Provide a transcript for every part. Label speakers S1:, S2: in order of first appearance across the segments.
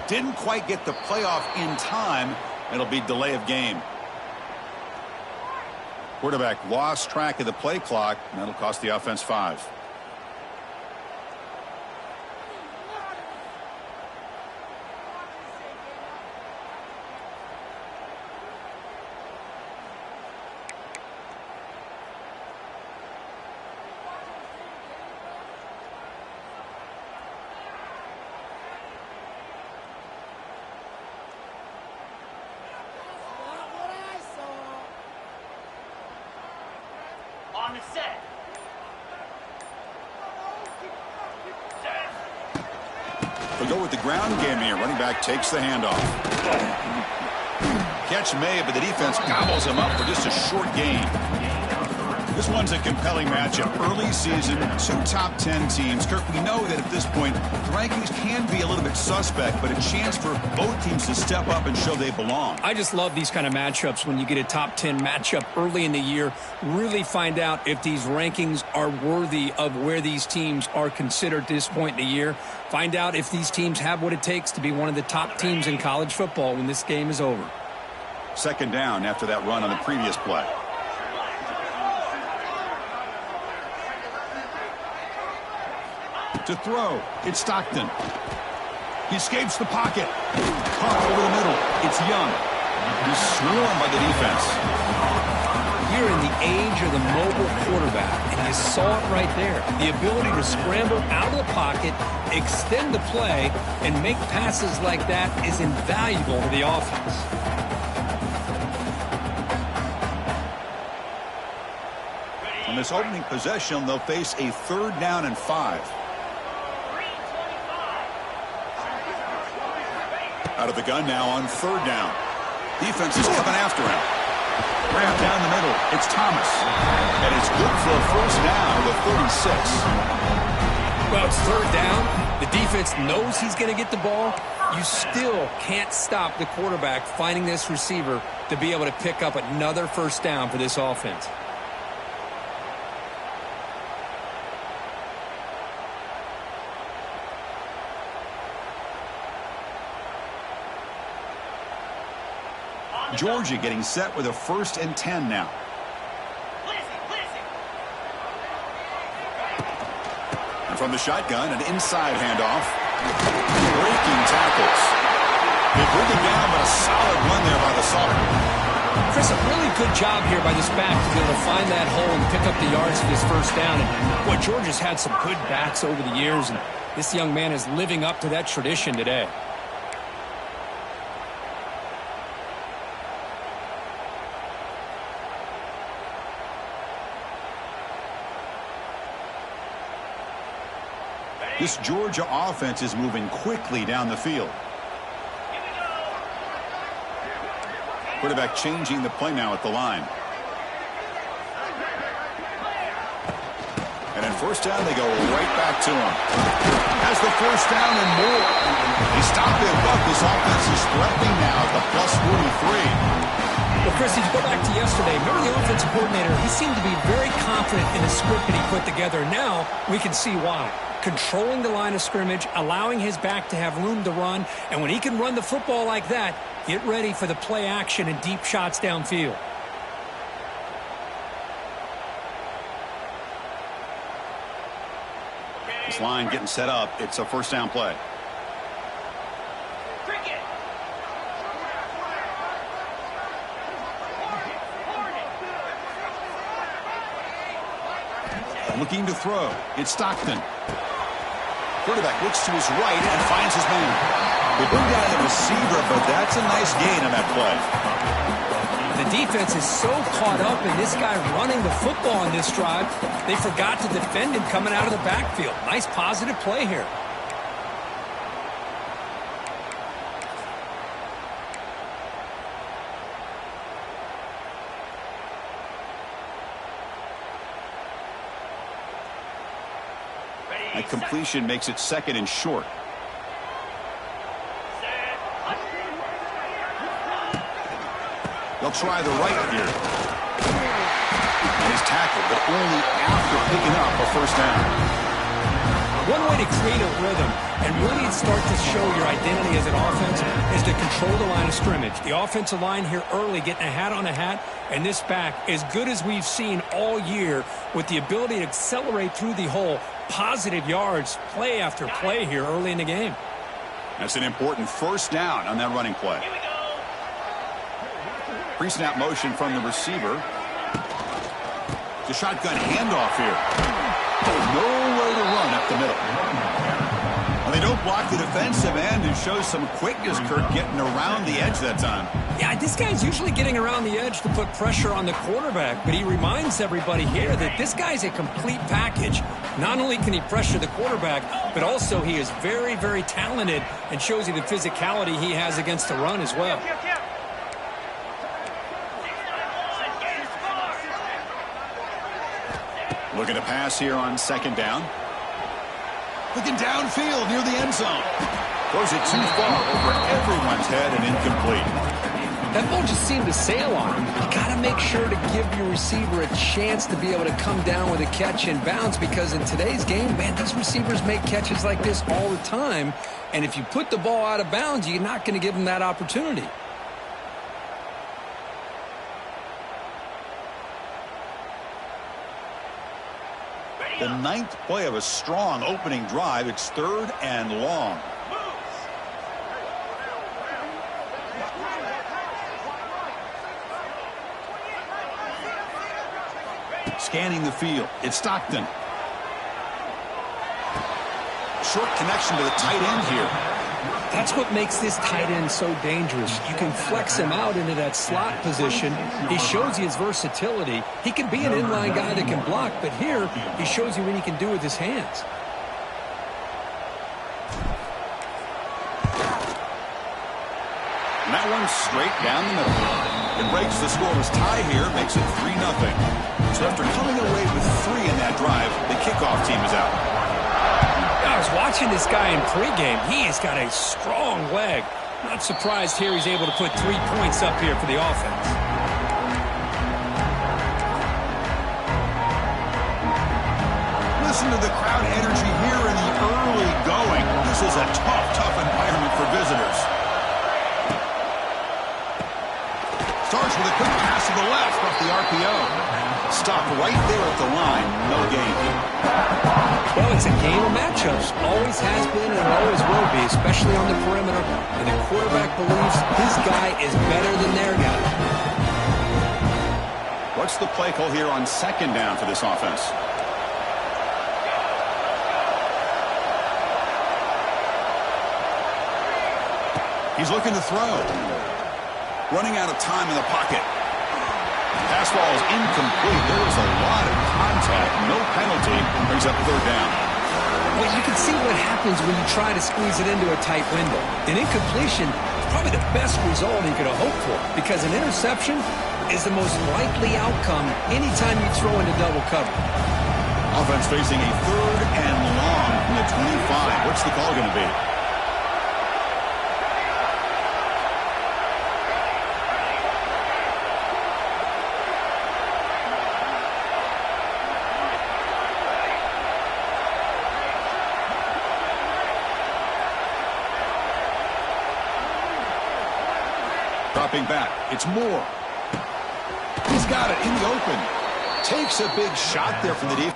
S1: Didn't quite get the playoff in time. It'll be delay of game. Quarterback lost track of the play clock, and that'll cost the offense 5.
S2: On the set.
S1: They'll go with the ground game here. Running back takes the handoff. Catch made, but the defense gobbles him up for just a short gain. This one's a compelling matchup. Early season, 2 top 10 teams. Kirk, we know that at this point, the rankings can be a little bit suspect, but a chance for both teams to step up and show they belong.
S3: I just love these kind of matchups when you get a top 10 matchup early in the year. Really find out if these rankings are worthy of where these teams are considered at this point in the year. Find out if these teams have what it takes to be one of the top teams in college football when this game is over.
S1: Second down after that run on the previous play. To throw, it's Stockton. He escapes the pocket. Caught over the middle. It's Young. He's swarmed by the defense.
S3: You're in the age of the mobile quarterback, and you saw it right there. The ability to scramble out of the pocket, extend the play, and make passes like that is invaluable to the offense.
S1: On this opening possession, they'll face a 3rd down and 5. Out of the gun now on 3rd down. Defense is coming after him. Wrapped down the middle. It's Thomas. And it's good for a 1st down to 36.
S3: Well, it's 3rd down. The defense knows he's going to get the ball. You still can't stop the quarterback finding this receiver to be able to pick up another 1st down for this offense.
S1: Georgia getting set with a 1st and 10 now. And from the shotgun, an inside handoff. Breaking tackles. They bring it down, but a solid run there by the sophomore.
S3: Chris, a really good job here by this back to be able to find that hole and pick up the yards for this 1st down. And boy, Georgia's had some good backs over the years, and this young man is living up to that tradition today.
S1: This Georgia offense is moving quickly down the field. Quarterback changing the play now at the line. And in 1st down, they go right back to him. Has the 1st down and more. They stop it, but this offense is threatening now at the +43.
S3: Well, Chris, if you go back to yesterday, remember the offensive coordinator, he seemed to be very confident in the script that he put together. Now we can see why. Controlling the line of scrimmage, allowing his back to have room to run, and when he can run the football like that, get ready for the play action and deep shots downfield.
S1: This line getting set up. It's a 1st down play. Looking to throw. It's Stockton. Quarterback looks to his right and finds his man. They bring down the receiver, but that's a nice gain on that play.
S3: The defense is so caught up in this guy running the football on this drive, they forgot to defend him coming out of the backfield. Nice positive play here.
S1: That completion makes it 2nd and short. They'll try the right here. And he's tackled, but only after picking up a 1st down.
S3: One way to create a rhythm and really start to show your identity as an offense is to control the line of scrimmage. The offensive line here early getting a hat on a hat, and this back as good as we've seen all year with the ability to accelerate through the hole. Positive yards, play after play here early in the game.
S1: That's an important first down on that running play. Pre-snap motion from the receiver. It's a shotgun handoff here. Nowhere to run up the middle. Well, they don't block the defensive end and show some quickness, Kirk, getting around the edge that time.
S3: Yeah, this guy's usually getting around the edge to put pressure on the quarterback, but he reminds everybody here that this guy's a complete package. Not only can he pressure the quarterback, but also he is very, very talented and shows you the physicality he has against the run as well.
S1: Looking to pass here on second down. Looking downfield near the end zone. Throws it too far over everyone's head and incomplete.
S3: That ball just seemed to sail on him. You got to make sure to give your receiver a chance to be able to come down with a catch and bounce, because in today's game, man, these receivers make catches like this all the time. And if you put the ball out of bounds, you're not going to give them that opportunity.
S1: The ninth play of a strong opening drive. It's 3rd and long. Scanning the field. It's Stockton. Short connection to the tight end here.
S3: That's what makes this tight end so dangerous. You can flex him out into that slot position. He shows you his versatility. He can be an inline guy that can block, but here he shows you what he can do with his hands.
S1: And that one's straight down the middle. It breaks the scoreless tie here, makes it 3-0. So after coming away with 3 in that drive, the kickoff team is out.
S3: I was watching this guy in pregame. He has got a strong leg. Not surprised here he's able to put 3 points up here for the offense.
S1: Listen to the crowd energy here in the early going. This is a tough environment for visitors. Starts with a quick pass to the left off the RPO. Stopped right there at the line. No gain.
S3: Well, it's a game of matchups. Always has been and always will be, especially on the perimeter. And the quarterback believes his guy is better than their guy.
S1: What's the play call here on second down for this offense? He's looking to throw. Running out of time in the pocket. Pass ball is incomplete. There was a lot of contact. No penalty. Brings up 3rd down.
S3: Well, you can see what happens when you try to squeeze it into a tight window. An incompletion is probably the best result you could have hoped for, because an interception is the most likely outcome anytime you throw into double cover.
S1: Offense facing a 3rd and long from the 25. What's the call going to be? Dropping back. It's Moore. He's got it in the open. Takes a big shot there from the deep.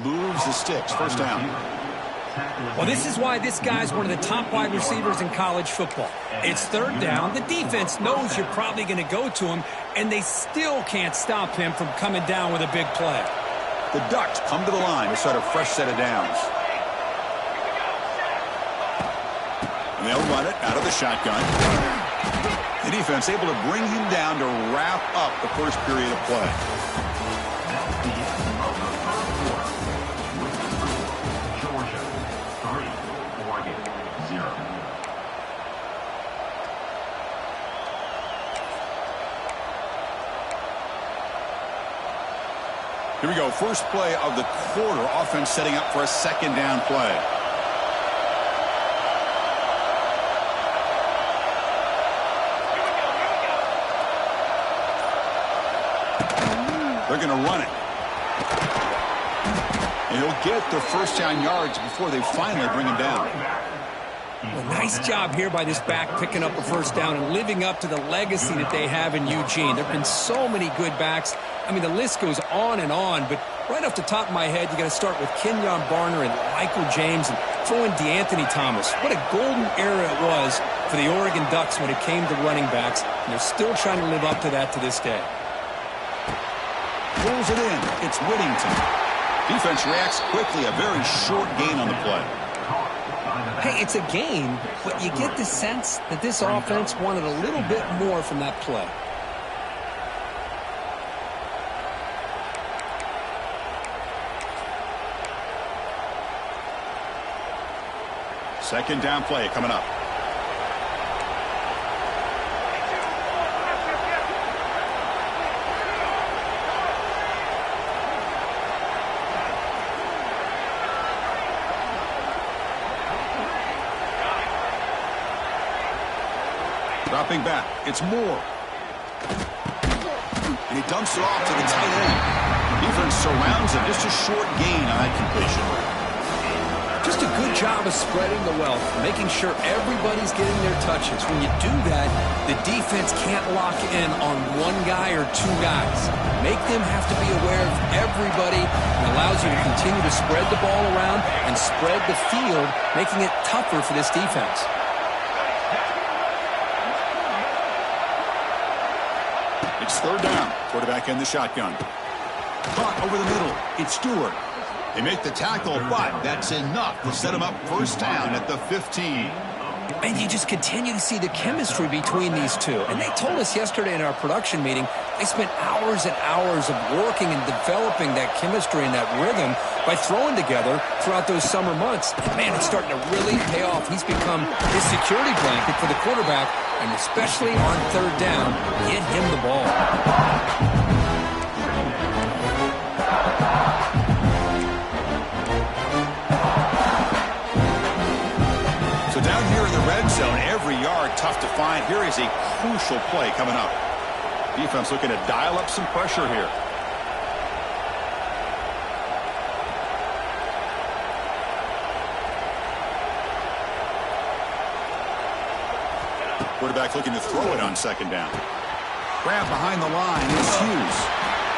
S1: Moves the sticks. First down.
S3: Well, this is why this guy's one of the top wide receivers in college football. It's 3rd down. The defense knows you're probably going to go to him, and they still can't stop him from coming down with a big play.
S1: The Ducks come to the line to start a fresh set of downs. And they'll run it out of the shotgun. The defense able to bring him down to wrap up the first period of play. Here we go. First play of the quarter. Offense setting up for a second down play. They're going to run it. And he'll get the first down yards before they finally bring him down.
S3: Well, nice job here by this back picking up a first down and living up to the legacy that they have in Eugene. There have been so many good backs. I mean, the list goes on and on, but right off the top of my head, you got to start with Kenyon Barner and Michael James and throw in DeAnthony Thomas. What a golden era it was for the Oregon Ducks when it came to running backs, and they're still trying to live up to that to this day.
S1: Pulls it in. It's Whittington. Defense reacts quickly. A very short gain on the play.
S3: Hey, it's a gain, but you get the sense that this offense wanted a little bit more from that play.
S1: Second down play coming up. Dropping back. It's Moore. And he dumps it off to the tight end. Defense surrounds him. Just a short gain on that completion.
S3: Just a good job of spreading the wealth, making sure everybody's getting their touches. When you do that, the defense can't lock in on one guy or two guys. Make them have to be aware of everybody. It allows you to continue to spread the ball around and spread the field, making it tougher for this defense.
S1: It's third down. Quarterback in the shotgun. Caught over the middle. It's Stewart. They make the tackle, but that's enough to set him up first down at the 15.
S3: And you just continue to see the chemistry between these two. And they told us yesterday in our production meeting, they spent hours and hours of working and developing that chemistry and that rhythm by throwing together throughout those summer months. And man, it's starting to really pay off. He's become his security blanket for the quarterback, and especially on third down, get him the ball.
S1: So down here in the red zone, every yard tough to find. Here is a crucial play coming up. Defense looking to dial up some pressure here. Quarterback looking to throw it on second down. Grab behind the line. It's Hughes.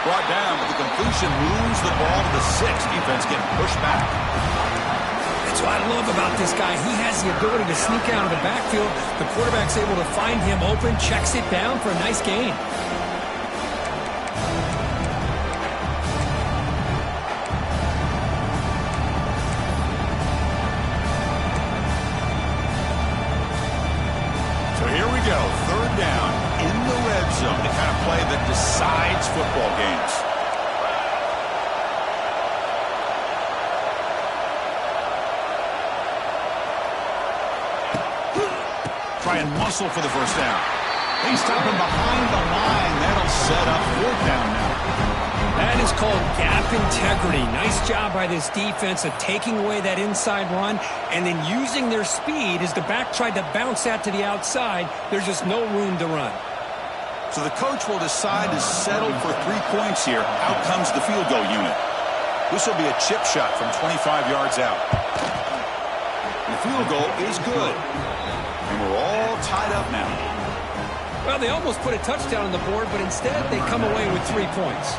S1: Brought down, but the completion moves the ball to the 6. Defense getting pushed back.
S3: That's what I love about this guy. He has the ability to sneak out of the backfield. The quarterback's able to find him open, checks it down for a nice gain.
S1: So here we go. Third down in the red zone. The kind of play that decides football games. Try and muscle for the first down. They stop him behind the line. That'll set up fourth down now.
S3: That is called gap integrity. Nice job by this defense of taking away that inside run and then using their speed as the back tried to bounce that to the outside. There's just no room to run.
S1: So the coach will decide to settle for 3 points here. Out comes the field goal unit. This will be a chip shot from 25 yards out. The field goal is good. And we're all tied up now.
S3: Well, they almost put a touchdown on the board, but instead they come away with 3 points.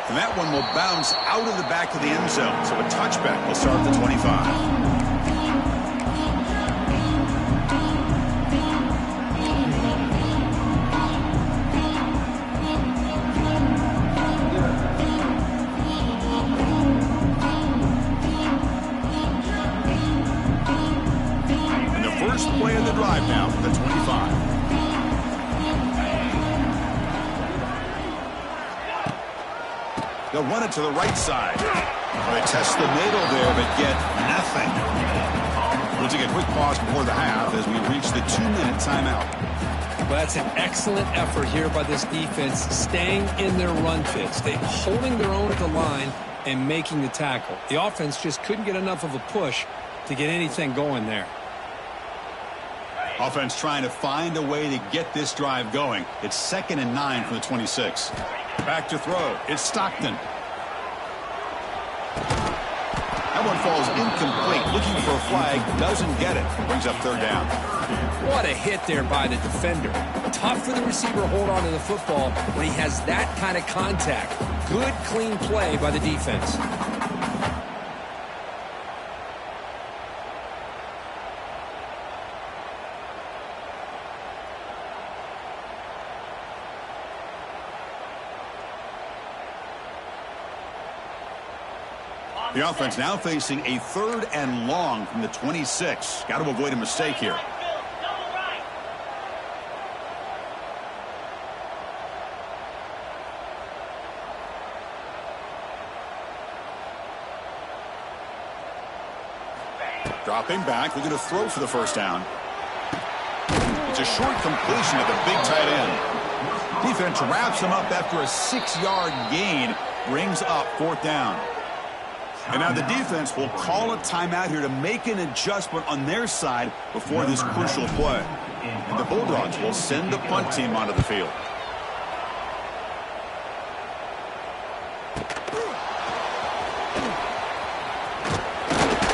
S1: And that one will bounce out of the back of the end zone. So a touchback will start at the 25. Play of the drive now for the 25. They'll run it to the right side. Well, they test the middle there, but get nothing. We'll take a quick pause before the half as we reach the 2-minute timeout.
S3: Well, that's an excellent effort here by this defense, staying in their run fits. They're holding their own at the line and making the tackle. The offense just couldn't get enough of a push to get anything going there.
S1: Offense trying to find a way to get this drive going. It's 2nd and 9 from the 26. Back to throw. It's Stockton. That one falls incomplete. Looking for a flag. Doesn't get it. Brings up 3rd down.
S3: What a hit there by the defender. Tough for the receiver to hold on to the football when he has that kind of contact. Good, clean play by the defense.
S1: The offense now facing a 3rd and long from the 26. Got to avoid a mistake here. Dropping back, looking to throw for the 1st down. It's a short completion at the big tight end. Defense wraps him up after a 6-yard gain. Brings up 4th down. And now the defense will call a timeout here to make an adjustment on their side before this crucial play. And the Bulldogs will send the punt team onto the field.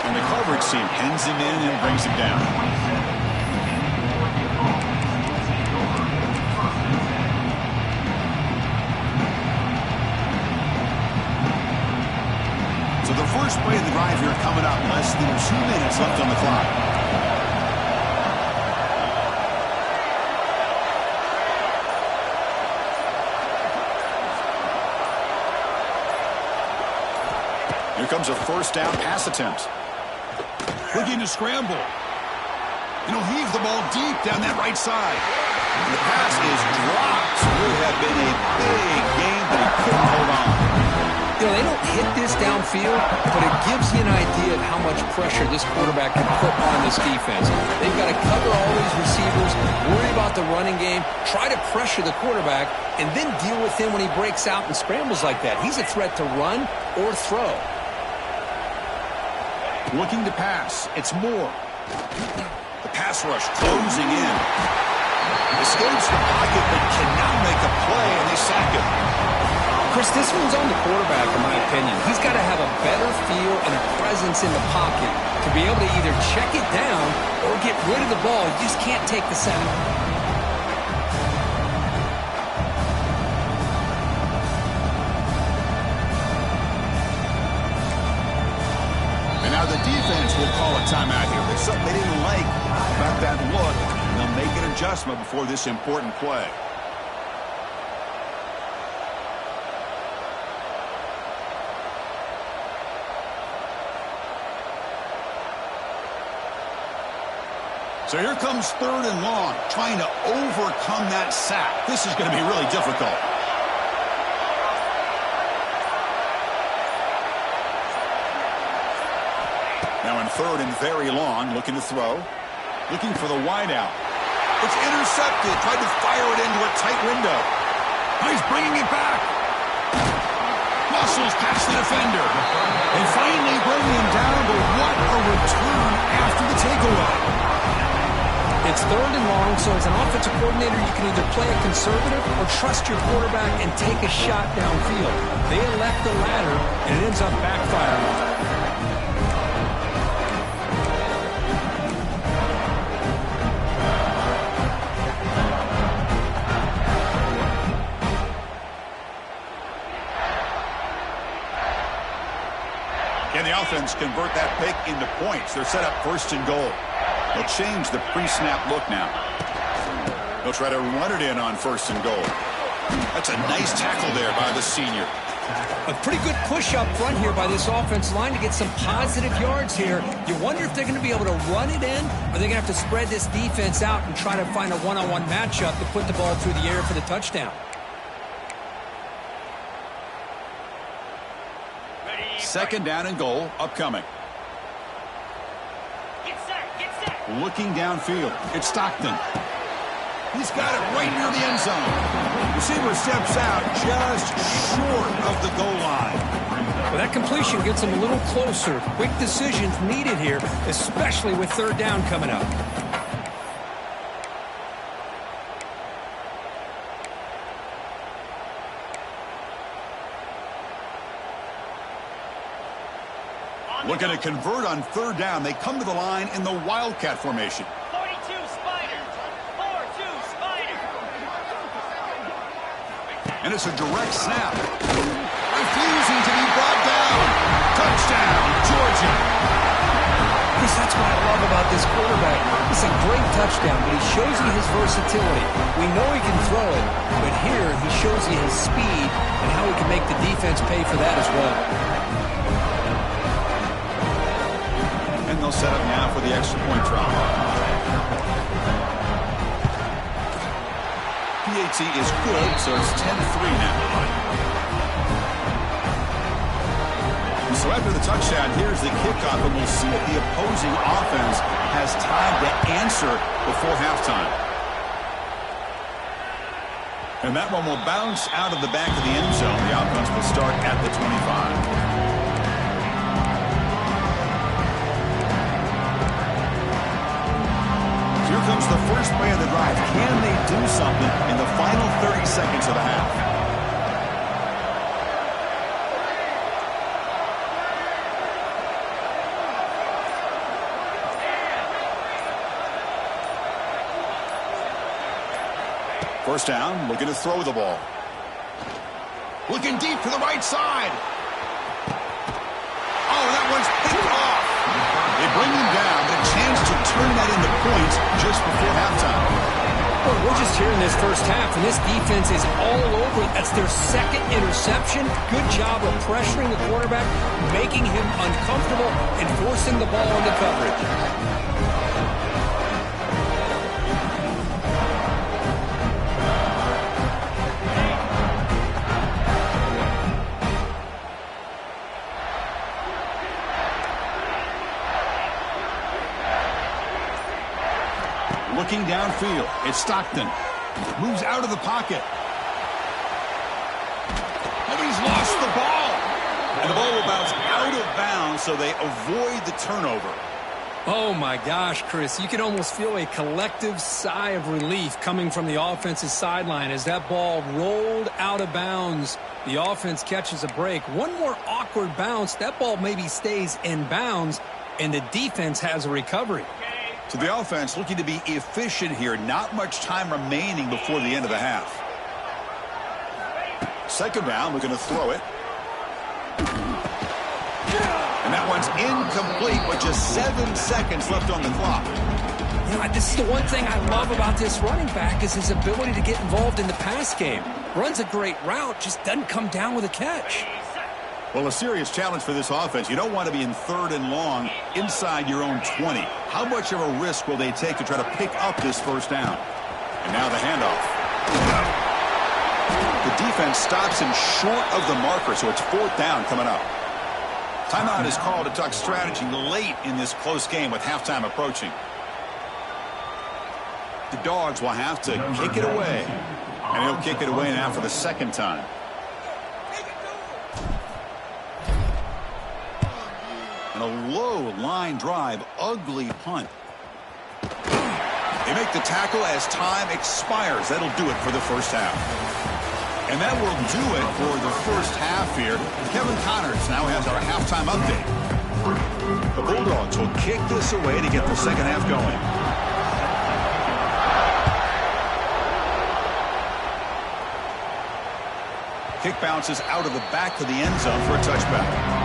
S1: And the coverage team pins him in and brings him down. The first play of the drive here coming up. Less than 2 minutes left on the clock. Here comes a 1st down pass attempt. Looking to scramble. He'll heave the ball deep down that right side. And the pass is dropped. Would have been a big game, but he couldn't hold on.
S3: You know, they don't hit this downfield, but it gives you an idea of how much pressure this quarterback can put on this defense. They've got to cover all these receivers, worry about the running game, try to pressure the quarterback, and then deal with him when he breaks out and scrambles like that. He's a threat to run or throw.
S1: Looking to pass. It's Moore. The pass rush closing in. Escapes the pocket, but cannot make a play, and they sack him.
S3: Chris, this one's on the quarterback, in my opinion. He's got to have a better feel and a presence in the pocket to be able to either check it down or get rid of the ball. You just can't take the sack.
S1: And now the defense will call a timeout here. There's something they didn't like about that look, and they'll make an adjustment before this important play. So here comes 3rd and long, trying to overcome that sack. This is going to be really difficult. Now in 3rd and very long, looking to throw. Looking for the wideout. It's intercepted. Tried to fire it into a tight window. Now he's bringing it back. Muscles past the defender. They finally bring him down, but what a return after the takeaway.
S3: It's 3rd and long, so as an offensive coordinator, you can either play it conservative or trust your quarterback and take a shot downfield. They elect the latter, and it ends up backfiring.
S1: Can the offense convert that pick into points? They're set up 1st and goal. They'll change the pre-snap look now. They'll try to run it in on 1st and goal. That's a nice tackle there by the senior.
S3: A pretty good push up front here by this offense line to get some positive yards here. You wonder if they're going to be able to run it in, or they're going to have to spread this defense out and try to find a one-on-one matchup to put the ball through the air for the touchdown.
S1: 2nd down and goal upcoming.
S2: Get set, get
S1: Looking downfield. It's Stockton. He's got it right near the end zone. Receiver steps out just short of the goal line.
S3: Well, that completion gets him a little closer. Quick decisions needed here, especially with third down coming up.
S1: Looking to convert on third down. They come to the line in the Wildcat formation.
S2: 42 Spiders. 4-2 Spiders.
S1: And it's a direct snap. Refusing to be brought down. Touchdown, Georgia.
S3: Chris, that's what I love about this quarterback. It's a great touchdown, but he shows you his versatility. We know he can throw it, but here he shows you his speed and how he can make the defense pay for that as well.
S1: And they'll set up now for the extra point try. PAT is good, so it's 10-3 now. So after the touchdown, here's the kickoff, and we'll see if the opposing offense has time to answer before halftime. And that one will bounce out of the back of the end zone. The offense will start at the 25. Here comes the first play of the drive. Can they do something in the final 30 seconds of the half? First down, looking to throw the ball. Looking deep to the right side. Oh, that one's picked off. They bring him down, but a chance to turn that into points just before halftime.
S3: Well, we're just here in this first half, and this defense is all over it. That's their second interception. Good job of pressuring the quarterback, making him uncomfortable, and forcing the ball into coverage.
S1: Looking downfield, it's Stockton. Moves out of the pocket. Oh, he's lost the ball. And the ball will bounce out of bounds, so they avoid the turnover.
S3: Oh, my gosh, Chris. You can almost feel a collective sigh of relief coming from the offensive sideline as that ball rolled out of bounds. The offense catches a break. One more awkward bounce. That ball maybe stays in bounds, and the defense has a recovery.
S1: So the offense looking to be efficient here. Not much time remaining before the end of the half. Second down, looking to throw it. And that one's incomplete with just 7 seconds left on the clock.
S3: You know, this is the one thing I love about this running back is his ability to get involved in the pass game. Runs a great route, just doesn't come down with a catch.
S1: Well, a serious challenge for this offense. You don't want to be in third and long inside your own 20. How much of a risk will they take to try to pick up this first down? And now the handoff. The defense stops him short of the marker, so it's fourth down coming up. Timeout is called to talk strategy late in this close game with halftime approaching. The Dogs will have to kick it away. And he'll kick it away now for the second time. And a low line drive, ugly punt. They make the tackle as time expires. That'll do it for the first half. And that will do it for the first half here. Kevin Connors now has our halftime update. The Bulldogs will kick this away to get the second half going. Kick bounces out of the back of the end zone for a touchback.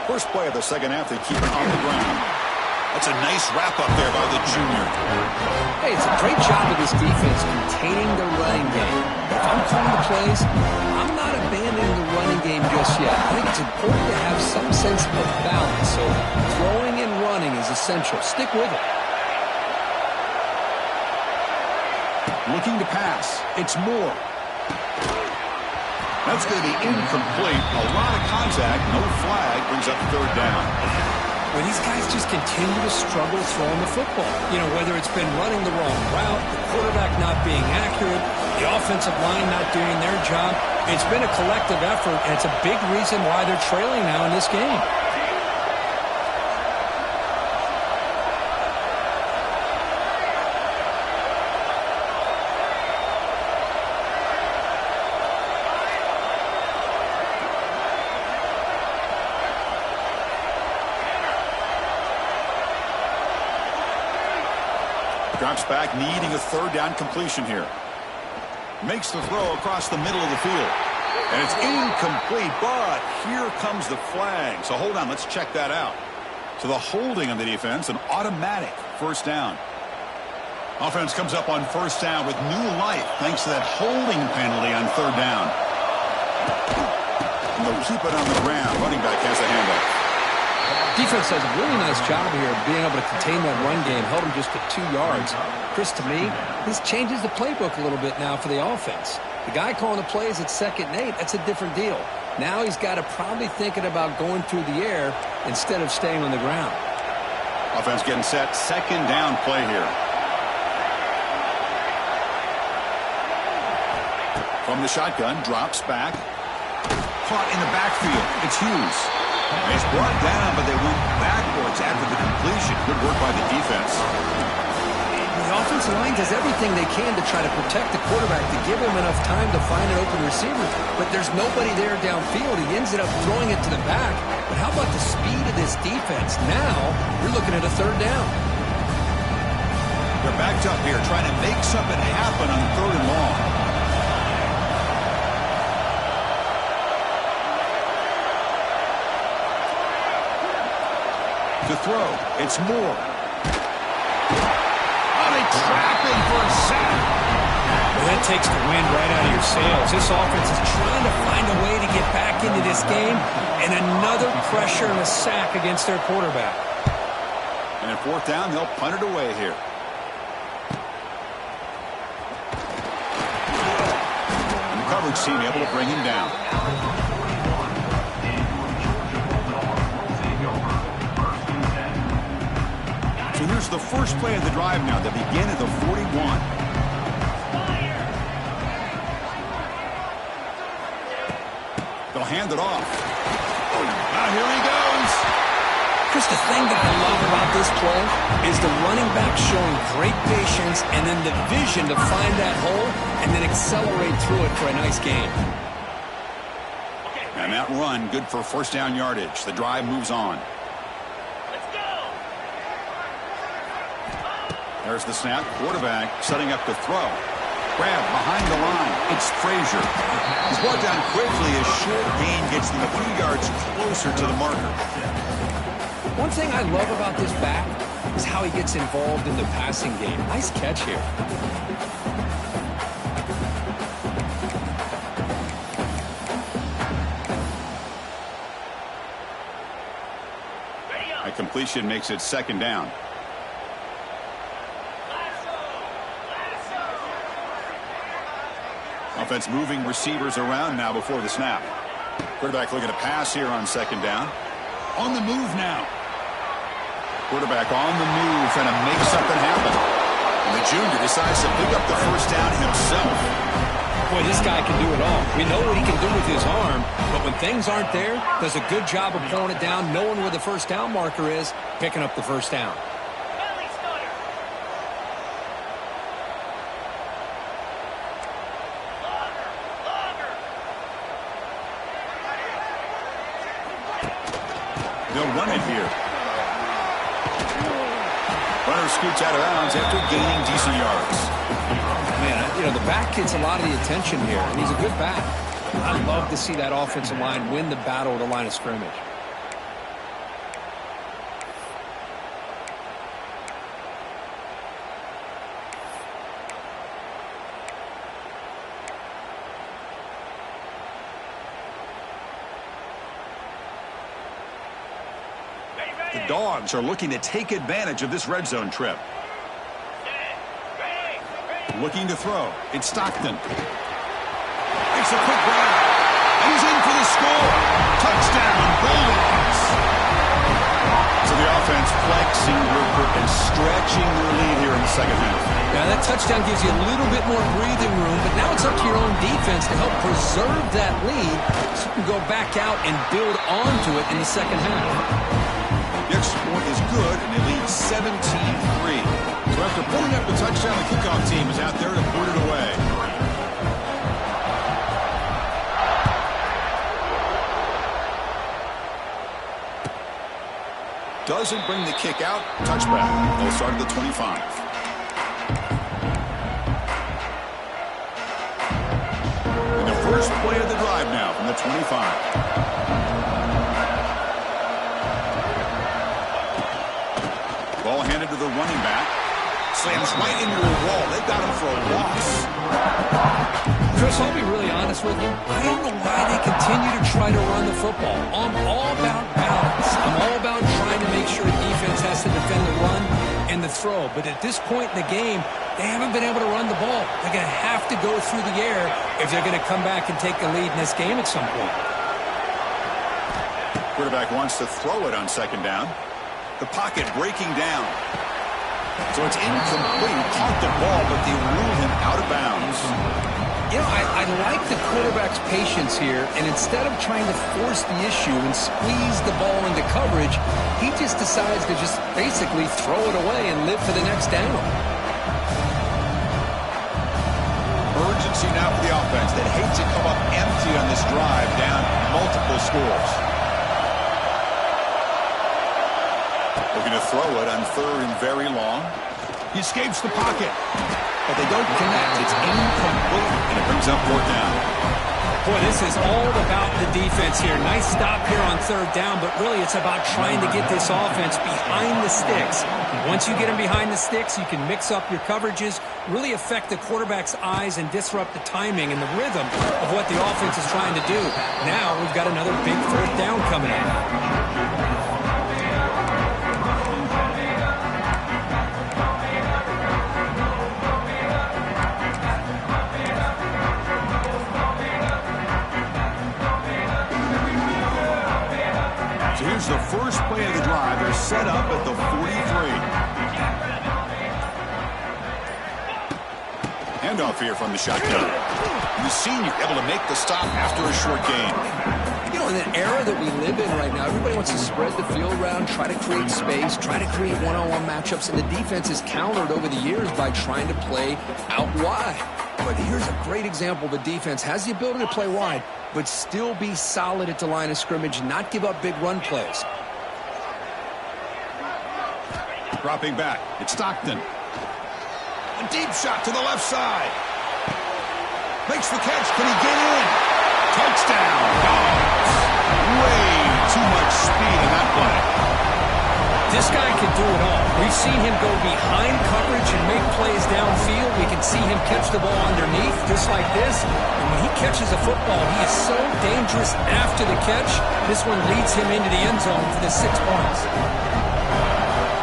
S1: First play of the second half, they keep it on the ground. That's a nice wrap-up there by the junior.
S3: Hey, it's a great job of this defense containing the running game. If I'm calling the plays, I'm not abandoning the running game just yet. I think it's important to have some sense of balance. So throwing and running is essential. Stick with it.
S1: Looking to pass. It's Moore. That's going to be incomplete. A lot of contact. No flag. Brings up third down.
S3: Well, these guys just continue to struggle throwing the football. You know, whether it's been running the wrong route, the quarterback not being accurate, the offensive line not doing their job. It's been a collective effort, and it's a big reason why they're trailing now in this game.
S1: Drops back, needing a third down completion here. Makes the throw across the middle of the field. And it's incomplete, but here comes the flag. So hold on, let's check that out. So the holding on the defense, an automatic first down. Offense comes up on first down with new life thanks to that holding penalty on third down. And they'll keep it on the ground. Running back has a handoff.
S3: Defense does a really nice job here of being able to contain that run game. Held them just to 2 yards. Chris, to me, this changes the playbook a little bit now for the offense. The guy calling the plays at 2nd and 8, that's a different deal. Now he's got to probably thinking about going through the air instead of staying on the ground.
S1: Offense getting set. 2nd down play here. From the shotgun, drops back. Caught in the backfield. It's Hughes. He's brought down, but they went backwards after the completion. Good work by the defense.
S3: The offensive line does everything they can to try to protect the quarterback, to give him enough time to find an open receiver. But there's nobody there downfield. He ends up throwing it to the back. But how about the speed of this defense? Now, you're looking at a third down.
S1: They're backed up here, trying to make something happen on 3rd and long. To throw, it's Moore. Oh, they trap him for a sack.
S3: Well, that takes the wind right out of your sails. This offense is trying to find a way to get back into this game, and another pressure and a sack against their quarterback.
S1: And at 4th down, they'll punt it away here. And the coverage team able to bring him down. So here's the first play of the drive now. They begin at the 41. They'll hand it off. Now here he goes.
S3: Chris, the thing that I love about this play is the running back showing great patience and then the vision to find that hole and then accelerate through it for a nice gain.
S1: And that run, good for first down yardage. The drive moves on. There's the snap. Quarterback setting up to throw. Grab behind the line. It's Frazier. He's brought down quickly as short gain gets them a few yards closer to the marker.
S3: One thing I love about this back is how he gets involved in the passing game. Nice catch here.
S1: A completion makes it 2nd down. Offense moving receivers around now before the snap. Quarterback looking to pass here on 2nd down. On the move now. Quarterback on the move, trying to make something happen. And the junior decides to pick up the first down himself.
S3: Boy, this guy can do it all. We know what he can do with his arm, but when things aren't there, does a good job of pulling it down, knowing where the first down marker is, picking up the first down.
S1: They'll run it here. Runner scoots out of bounds after gaining decent yards.
S3: Man, you know, the back gets a lot of the attention here, and he's a good back. I love to see that offensive line win the battle at the line of scrimmage.
S1: The Dogs are looking to take advantage of this red zone trip. Looking to throw. It's Stockton. Makes a quick grab. And he's in for the score. Touchdown, Bulldogs. So the offense flexing and stretching their lead here in the second half.
S3: Now that touchdown gives you a little bit more breathing room, but now it's up to your own defense to help preserve that lead so you can go back out and build onto it in the second half.
S1: The extra point is good, and they lead 17-3. So after putting up the touchdown, the kickoff team is out there to put it away. Doesn't bring the kick out. Touchback. They'll start at the 25. And the first play of the drive now from the 25. Ball handed to the running back. Slams right into a wall. They've got him for a loss.
S3: Chris, I'll be really honest with you. I don't know why they continue to try to run the football. I'm all about balance. I'm all about trying to make sure the defense has to defend the run and the throw. But at this point in the game, they haven't been able to run the ball. They're going to have to go through the air if they're going to come back and take the lead in this game at some point.
S1: Quarterback wants to throw it on second down. The pocket breaking down. So it's incomplete. Caught the ball, but they ruled him out of bounds.
S3: You know, I like the quarterback's patience here, and instead of trying to force the issue and squeeze the ball into coverage, he just decides to just basically throw it away and live for the next down.
S1: Urgency now for the offense that hates to come up empty on this drive, down multiple scores. Looking to throw it on third and very long. He escapes the pocket, but they don't connect. It's incomplete, and it brings up fourth down.
S3: Boy, this is all about the defense here. Nice stop here on third down, but really it's about trying to get this offense behind the sticks. Once you get them behind the sticks, you can mix up your coverages, really affect the quarterback's eyes, and disrupt the timing and the rhythm of what the offense is trying to do. Now we've got another big fourth down coming up.
S1: Here's the first play of the drive. They're set up at the 43. Handoff here from the shotgun. The senior able to make the stop after a short gain.
S3: You know, in the era that we live in right now, everybody wants to spread the field around, try to create space, try to create one-on-one matchups, and the defense is countered over the years by trying to play out wide. But here's a great example. The defense has the ability to play wide, but still be solid at the line of scrimmage, not give up big run plays.
S1: Dropping back, it's Stockton. A deep shot to the left side. Makes the catch. Can he get in? Touchdown, Dogs. Way too much speed in that play.
S3: This guy can do it all. We've seen him go behind coverage and make plays downfield. We can see him catch the ball underneath, just like this. And when he catches a football, he is so dangerous after the catch. This one leads him into the end zone for the 6 points.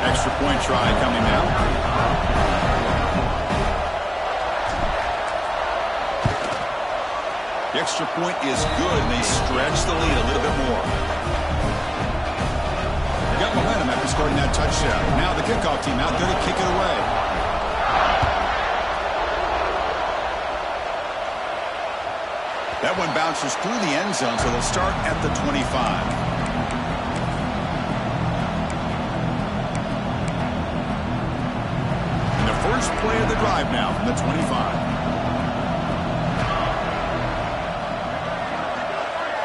S1: Extra point try coming now. The extra point is good, and they stretch the lead a little bit more. Got momentum after scoring that touchdown. Now the kickoff team out there to kick it away. That one bounces through the end zone, so they'll start at the 25. And the first play of the drive now from the 25.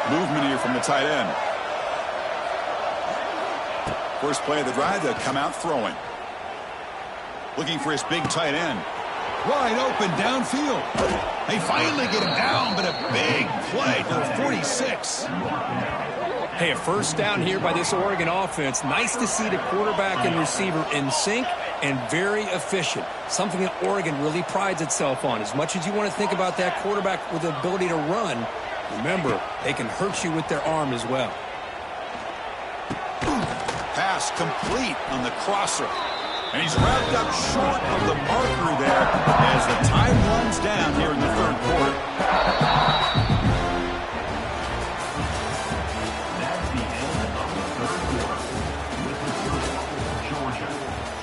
S1: Movement here from the tight end. First play of the drive, they'll come out throwing. Looking for his big tight end. Wide open downfield. They finally get him down, but a big play to the 46.
S3: Hey, a first down here by this Oregon offense. Nice to see the quarterback and receiver in sync and very efficient. Something that Oregon really prides itself on. As much as you want to think about that quarterback with the ability to run, remember, they can hurt you with their arm as well.
S1: pass complete on the crosser. And he's wrapped up short of the marker there as the time runs down here in the third quarter.
S4: That's the end of the third quarter. With the score, Georgia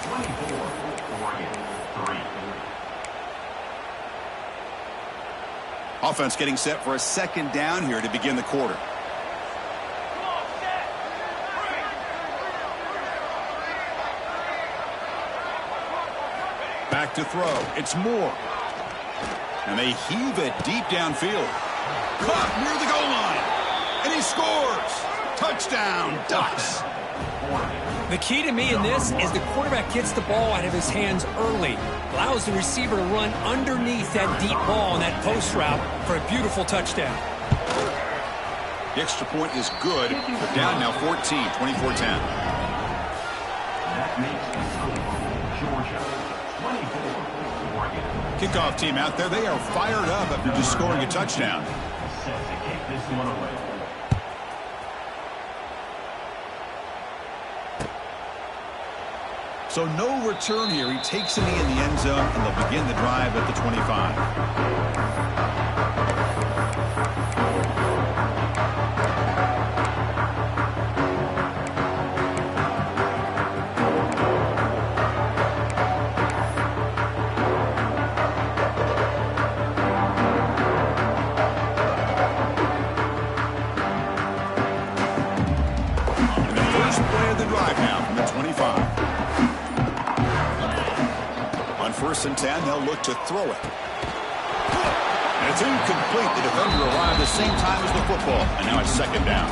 S4: 24, Oregon 3.
S1: Offense getting set for a second down here to begin the quarter. Back to throw. It's Moore. And they heave it deep downfield. Caught near the goal line. And he scores. Touchdown, Ducks.
S3: The key to me in this is the quarterback gets the ball out of his hands early, allows the receiver to run underneath that deep ball on that post route for a beautiful touchdown.
S1: The extra point is good. They're down now 14, 24-10.
S4: That makes the score, Georgia 24, Oregon.
S1: Kickoff team out there. They are fired up after just scoring a touchdown.
S4: Set to kick this one away.
S1: So no return here. He takes a knee in the end zone, and they'll begin the drive at the 25. And the first play of the drive now from the 25. On 1st and 10, they'll look to throw it. And it's incomplete. The defender arrived the same time as the football. And now it's second down.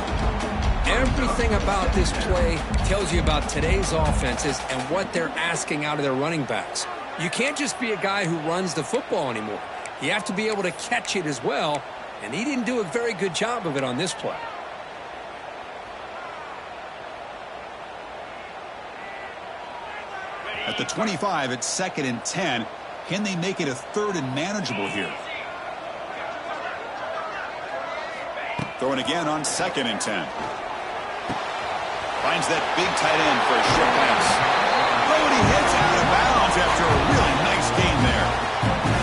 S3: Everything about this play tells you about today's offenses and what they're asking out of their running backs. You can't just be a guy who runs the football anymore. You have to be able to catch it as well, and he didn't do a very good job of it on this play.
S1: At the 25, it's 2nd and 10. Can they make it a 3rd and manageable here? Throwing again on 2nd and 10. Finds that big tight end for a short pass. Oh, and he heads out of bounds after a really nice game there.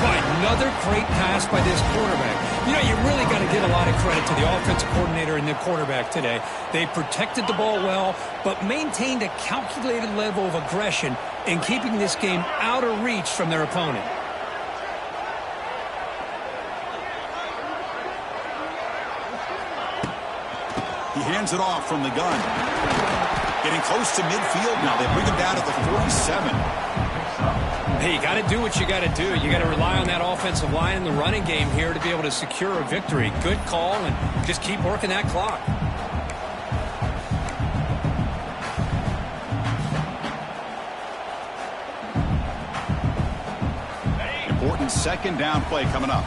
S3: But another great pass by this quarterback. You know, you really got to give a lot of credit to the offensive coordinator and the quarterback today. They protected the ball well, but maintained a calculated level of aggression in keeping this game out of reach from their opponent.
S1: He hands it off from the gun. Getting close to midfield now. They bring him down at the 47.
S3: Hey, you got to do what you got to do. You got to rely on that offensive line in the running game here to be able to secure a victory. Good call, and just keep working that clock.
S1: Important second down play coming up.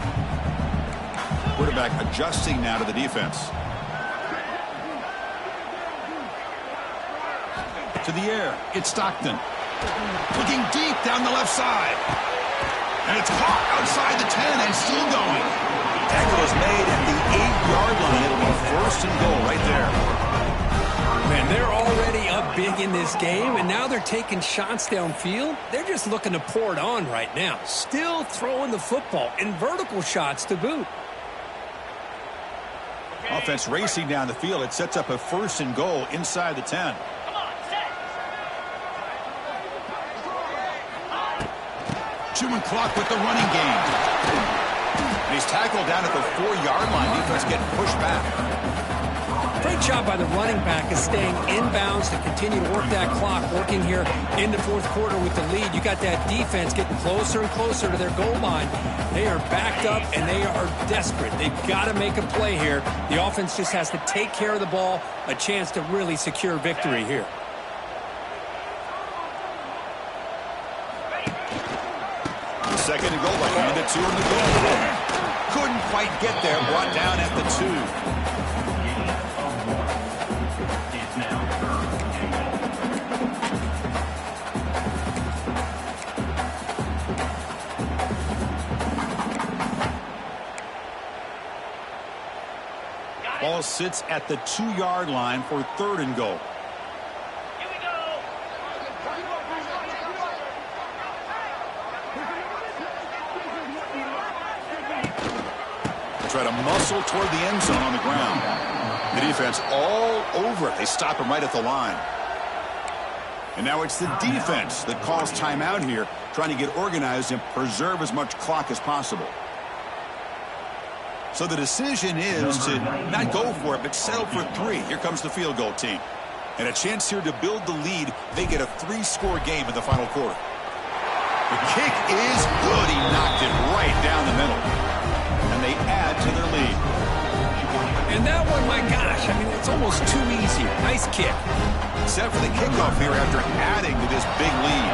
S1: Quarterback adjusting now to the defense. To the air, it's Stockton. Looking deep down the left side. And it's caught outside the 10 and still going. Tackle is made at the 8-yard line. It'll be 1st and goal right there.
S3: Man, they're already up big in this game, and now they're taking shots downfield. They're just looking to pour it on right now. Still throwing the football, and vertical shots to boot.
S1: Offense racing down the field. It sets up a 1st and goal inside the 10. Chewing clock with the running game. And he's tackled down at the 4-yard line. Defense getting pushed back.
S3: Great job by the running back is staying inbounds to continue to work that clock, working here in the 4th quarter with the lead. You got that defense getting closer and closer to their goal line. They are backed up, and they are desperate. They've got to make a play here. The offense just has to take care of the ball, a chance to really secure victory here.
S1: Second and goal, behind the 2 in the goal. Couldn't quite get there, brought down at the 2.
S4: It's now 3rd and goal.
S1: Ball sits at the 2-yard line for 3rd and goal.
S2: Here we go.
S1: try to muscle toward the end zone on the ground. The defense all over it. They stop him right at the line. And now it's the defense that calls timeout here, trying to get organized and preserve as much clock as possible. So the decision is to not go for it, but settle for 3. Here comes the field goal team. And a chance here to build the lead. They get a 3-score game in the final quarter. The kick is good. He knocked it right down the middle. And they add to their lead.
S3: And that one, my gosh, I mean, it's almost too easy. Nice kick.
S1: Set for the kickoff here after adding to this big lead.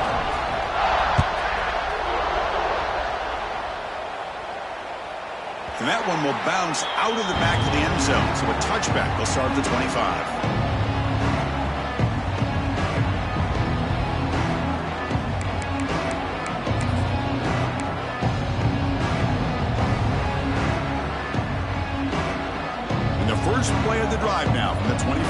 S1: And that one will bounce out of the back of the end zone. So a touchback will start at the 25. First play of the drive now from the 25.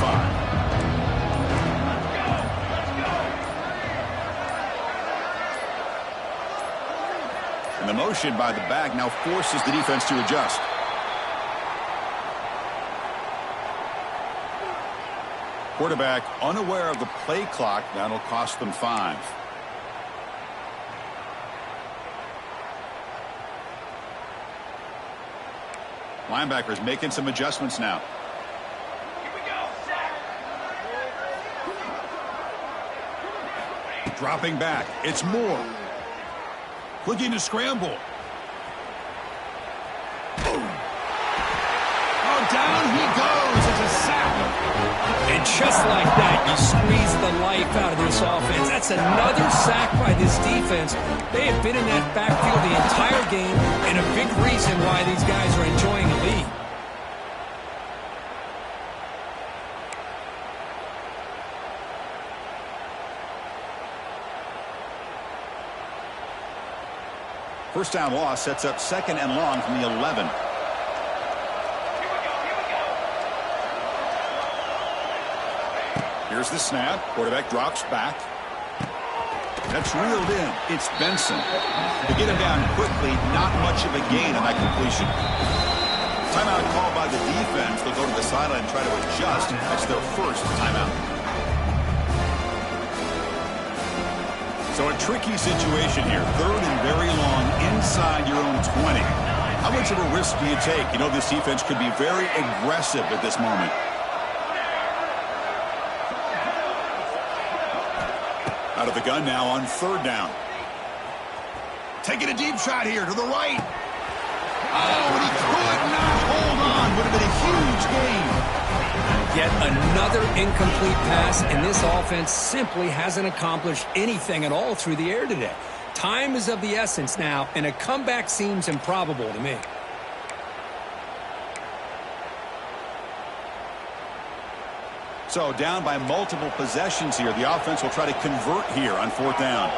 S1: And the motion by the back now forces the defense to adjust. Quarterback unaware of the play clock. That'll cost them 5. Linebackers making some adjustments now.
S2: Here we go, sack.
S1: Dropping back. It's Moore. Looking to scramble. Oh, down he goes. It's a sack.
S3: And just like that, you squeeze the life out of this offense. That's another sack by this defense. They have been in that backfield the entire game, and a big reason why these guys are enjoying the lead.
S1: First down loss sets up 2nd and long from the 11. Here's the snap. Quarterback drops back. That's reeled in. It's Benson. To get him down quickly, not much of a gain on that completion. Timeout called by the defense. They'll go to the sideline and try to adjust. That's their first timeout. So a tricky situation here. 3rd and very long inside your own 20. How much of a risk do you take? You know, this defense could be very aggressive at this moment. Out of the gun now on 3rd down. Taking a deep shot here to the right. Oh, and he could not hold on. Would have been a huge gain.
S3: Yet another incomplete pass, and this offense simply hasn't accomplished anything at all through the air today. Time is of the essence now, and a comeback seems improbable to me.
S1: So down by multiple possessions here. The offense will try to convert here on 4th down.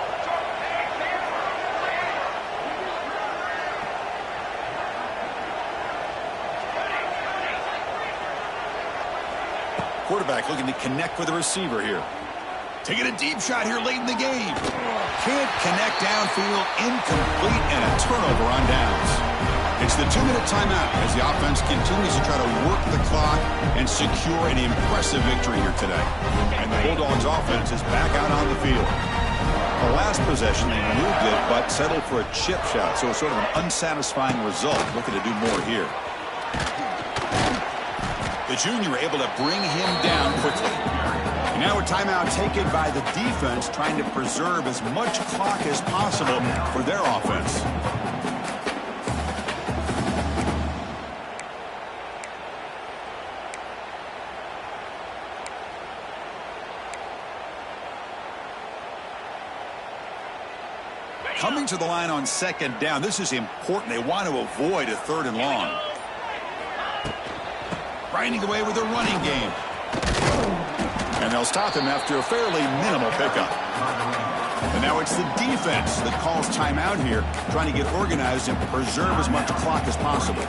S1: Quarterback looking to connect with the receiver here. Taking a deep shot here late in the game. Can't connect downfield. Incomplete, and a turnover on downs. It's the 2-minute timeout as the offense continues to try to work the clock and secure an impressive victory here today. And the Bulldogs offense is back out on the field. The last possession, they moved it, but settled for a chip shot, so it's sort of an unsatisfying result. Looking to do more here. The junior able to bring him down quickly. And now a timeout taken by the defense, trying to preserve as much clock as possible for their offense. Coming to the line on 2nd down. This is important. They want to avoid a 3rd and long. Grinding away with a running game. And they'll stop him after a fairly minimal pickup. And now it's the defense that calls timeout here, trying to get organized and preserve as much clock as possible.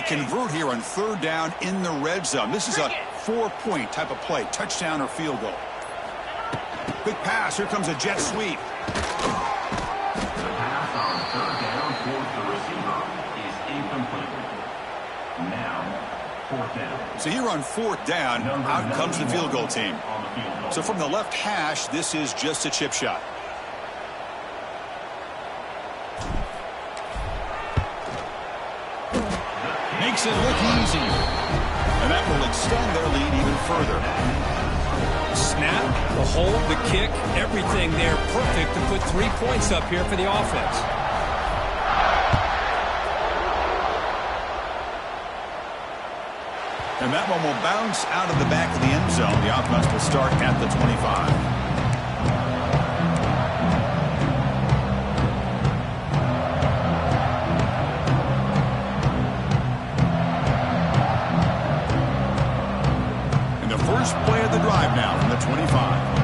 S1: they convert here on third down in the red zone. This is a 4-point type of play, touchdown or field goal. Quick pass. Here comes a jet sweep.
S4: The pass on third down towards the receiver is incomplete. Now, fourth down.
S1: So here on fourth down, out comes the field goal team. So from the left hash, this is just a chip shot. Makes it look easy. And that will extend their lead even further.
S3: Snap, the hold, the kick, everything there perfect to put 3 points up here for the offense.
S1: And that one will bounce out of the back of the end zone. The offense will start at the 25. And the first play of the drive now from the 25.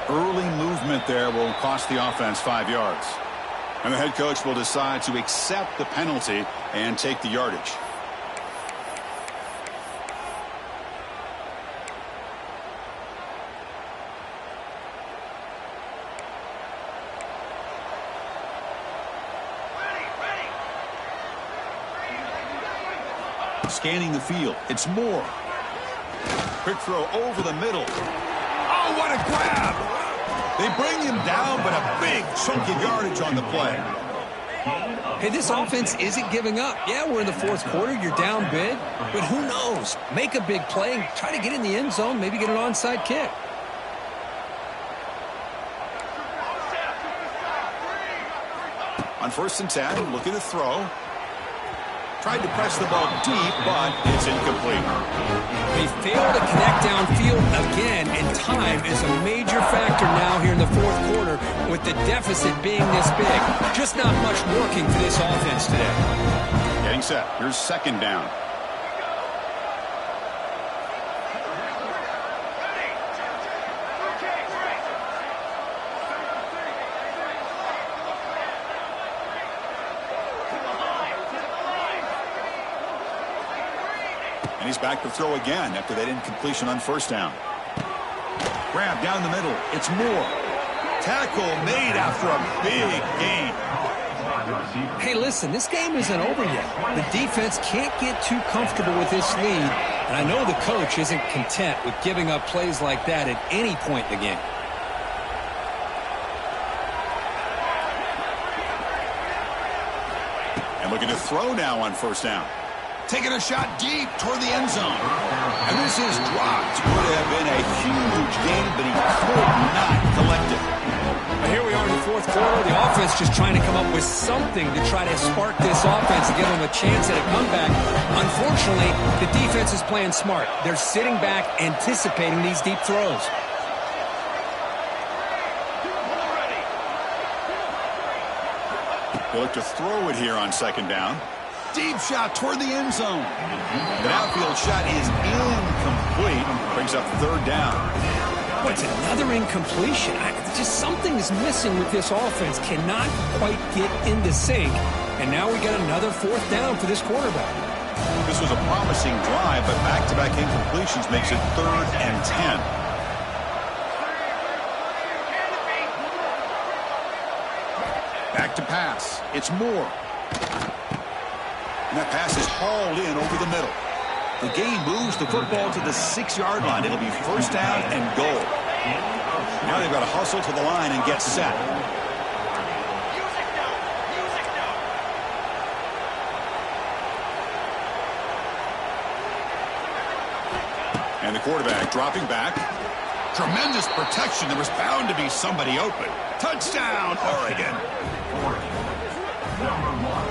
S1: Early movement there will cost the offense 5 yards. And the head coach will decide to accept the penalty and take the yardage. Scanning the field. It's Moore. Quick throw over the middle. Oh, what a grab! They bring him down, but a big chunk of yardage on the play.
S3: Hey, this offense isn't giving up. Yeah, we're in the fourth quarter. You're down big. But who knows? Make a big play and try to get in the end zone, maybe get an onside kick.
S1: On 1st and 10, looking to throw. Tried to press the ball deep, but it's incomplete.
S3: They failed to connect downfield again, and time is a major factor now here in the fourth quarter with the deficit being this big. Just not much working for this offense today.
S1: Getting set. Here's 2nd down. And he's back to throw again after that incompletion on 1st down. Grab down the middle. It's Moore. Tackle made after a big gain.
S3: Hey, listen, this game isn't over yet. The defense can't get too comfortable with this lead, and I know the coach isn't content with giving up plays like that at any point in the game.
S1: And looking to throw now on 1st down. Taking a shot deep toward the end zone. And this is dropped. Would have been a huge gain, but he could not collect it.
S3: But here we are in the fourth quarter. The offense just trying to come up with something to try to spark this offense and give them a chance at a comeback. Unfortunately, the defense is playing smart. They're sitting back, anticipating these deep throws.
S1: They look to throw it here on 2nd down. Deep shot toward the end zone. The outfield shot is incomplete. Brings up 3rd down.
S3: Boy, it's another incompletion. Just something is missing with this offense. Cannot quite get into sync. And now we got another 4th down for this quarterback.
S1: This was a promising drive, but back-to-back incompletions makes it 3rd and 10. Back to pass. It's Moore. And that pass is hauled in over the middle. The game moves the football to the 6-yard line. It'll be 1st down and goal. Now they've got to hustle to the line and get set. And the quarterback dropping back. Tremendous protection. There was bound to be somebody open. Touchdown, Oregon.
S4: Number 1.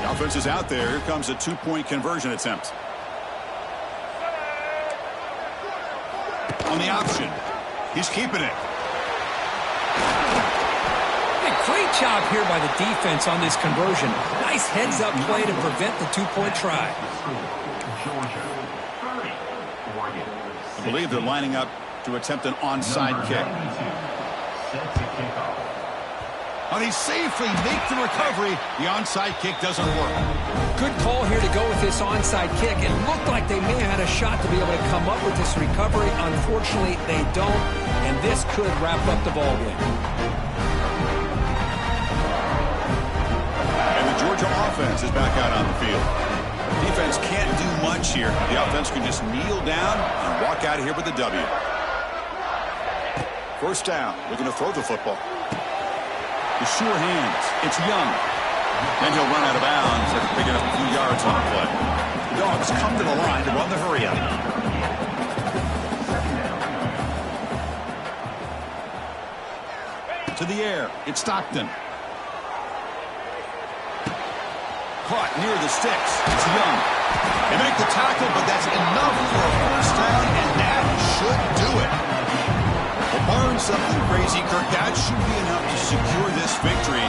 S1: Offense is out there. Here comes a 2-point conversion attempt. on the option. He's keeping it.
S3: Hey, great job here by the defense on this conversion. Nice heads-up play to prevent the two-point try.
S4: Georgia 30, Oregon.
S1: I believe they're lining up to attempt an onside kick.
S4: Set to kick off.
S1: And he safely makes the recovery. The onside kick doesn't work.
S3: Good call here to go with this onside kick. It looked like they may have had a shot to be able to come up with this recovery. Unfortunately, they don't, and this could wrap up the ballgame.
S1: And the Georgia offense is back out on the field. Defense can't do much here. The offense can just kneel down and walk out of here with a W. First down, looking to throw the football. The sure hands. It's Young. And he'll run out of bounds after picking up a few yards on the play. The Dogs come to the line to run the hurry up. To the air. It's Stockton. Caught near the sticks. It's Young. They make the tackle, but that's enough for a first down, and that should do it. Well, barring something crazy, Kirk, that should be enough to secure this victory.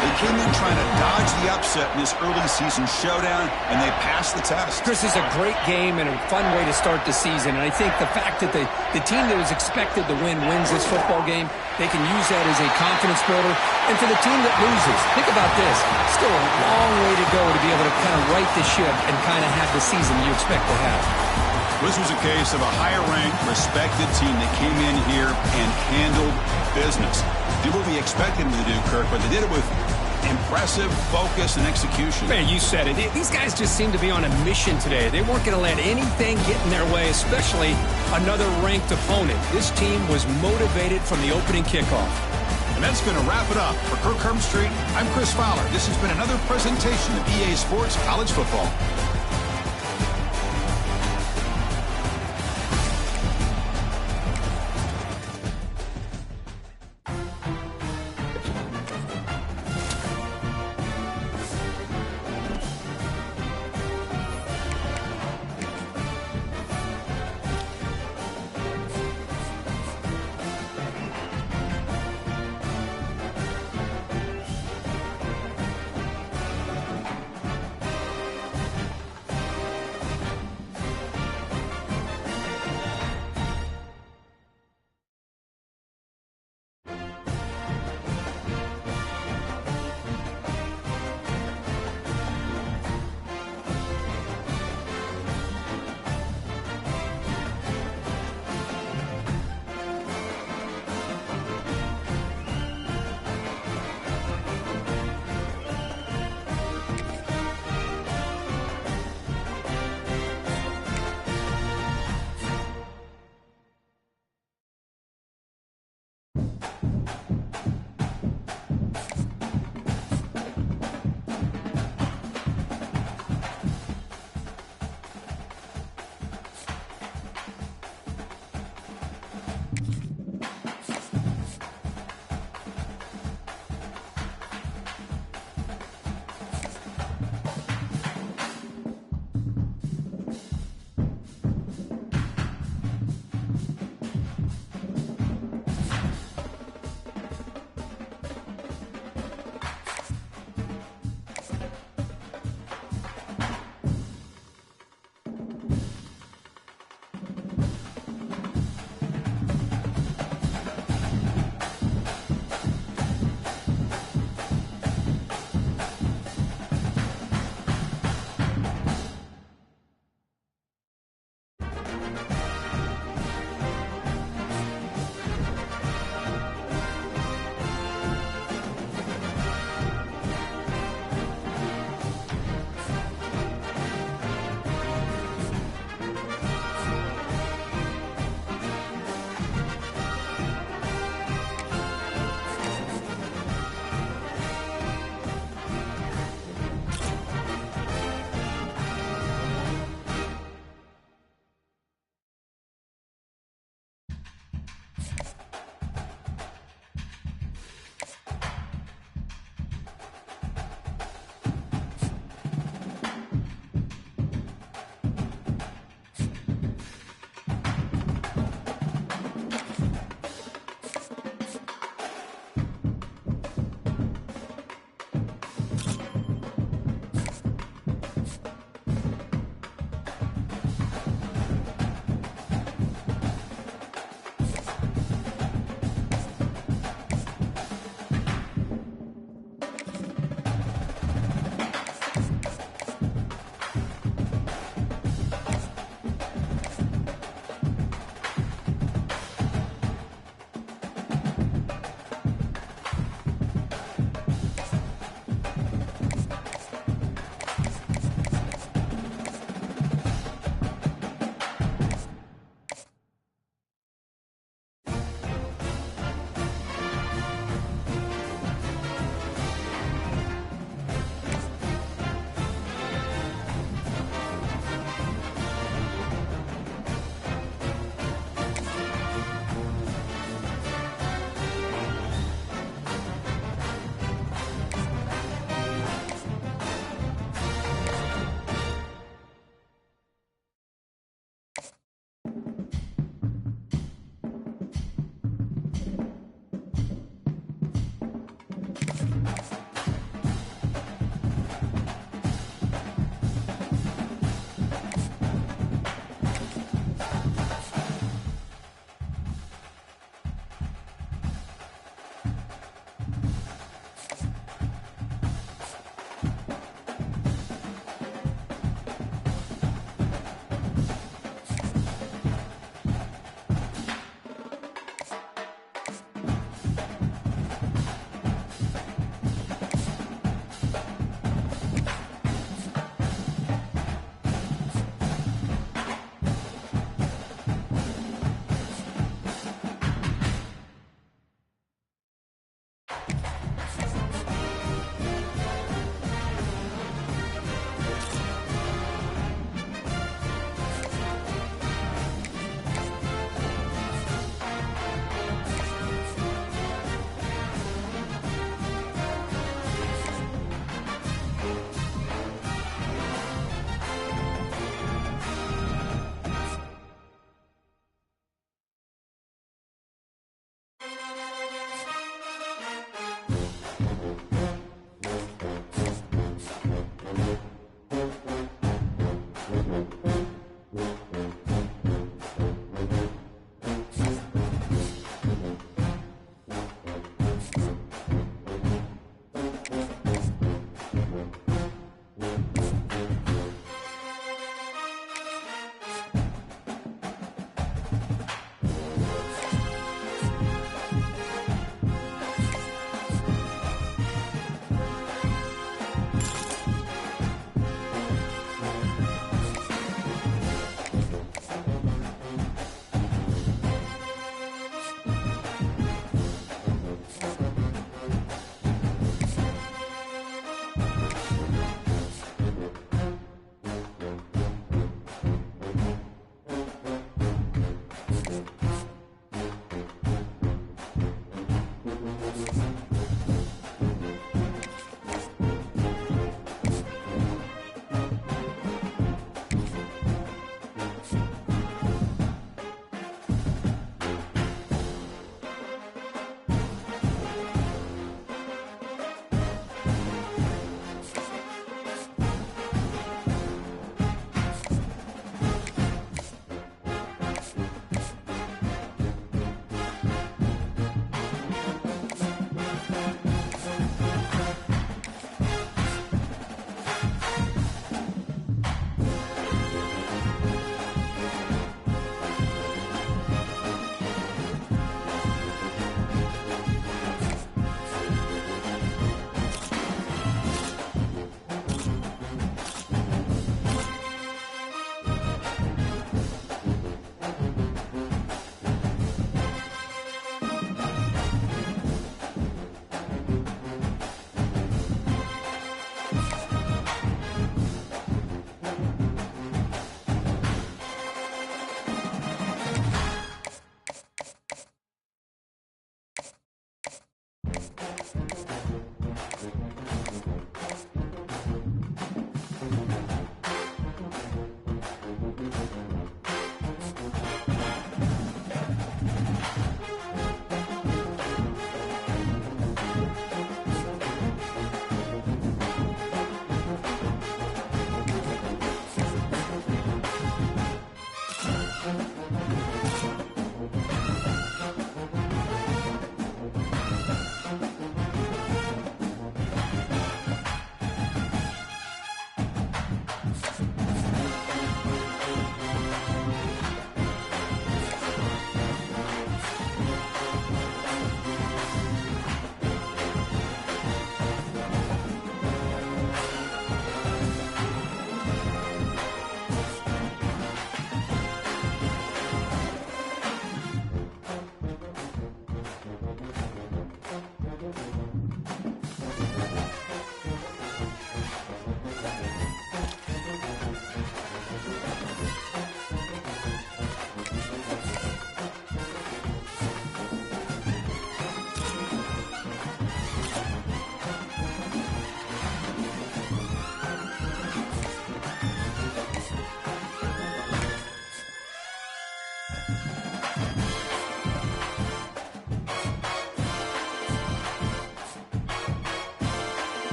S1: They came in trying to dodge the upset in this early season showdown, and they passed the test.
S3: Chris, is a great game and a fun way to start the season. And I think the fact that the team that was expected to win wins this football game, they can use that as a confidence builder. And for the team that loses, think about this. Still a long way to go to be able to kind of right the ship and kind of have the season you expect to have.
S1: This was a case of a higher-ranked, respected team that came in here and handled business. Did what we expected them to do, Kirk, but they did it with impressive focus and execution.
S3: Man, you said it. These guys just seem to be on a mission today. They weren't going to let anything get in their way, especially another ranked opponent. This team was motivated from the opening kickoff.
S1: And that's going to wrap it up. For Kirk Herbstreit, I'm Chris Fowler. This has been another presentation of EA Sports College Football.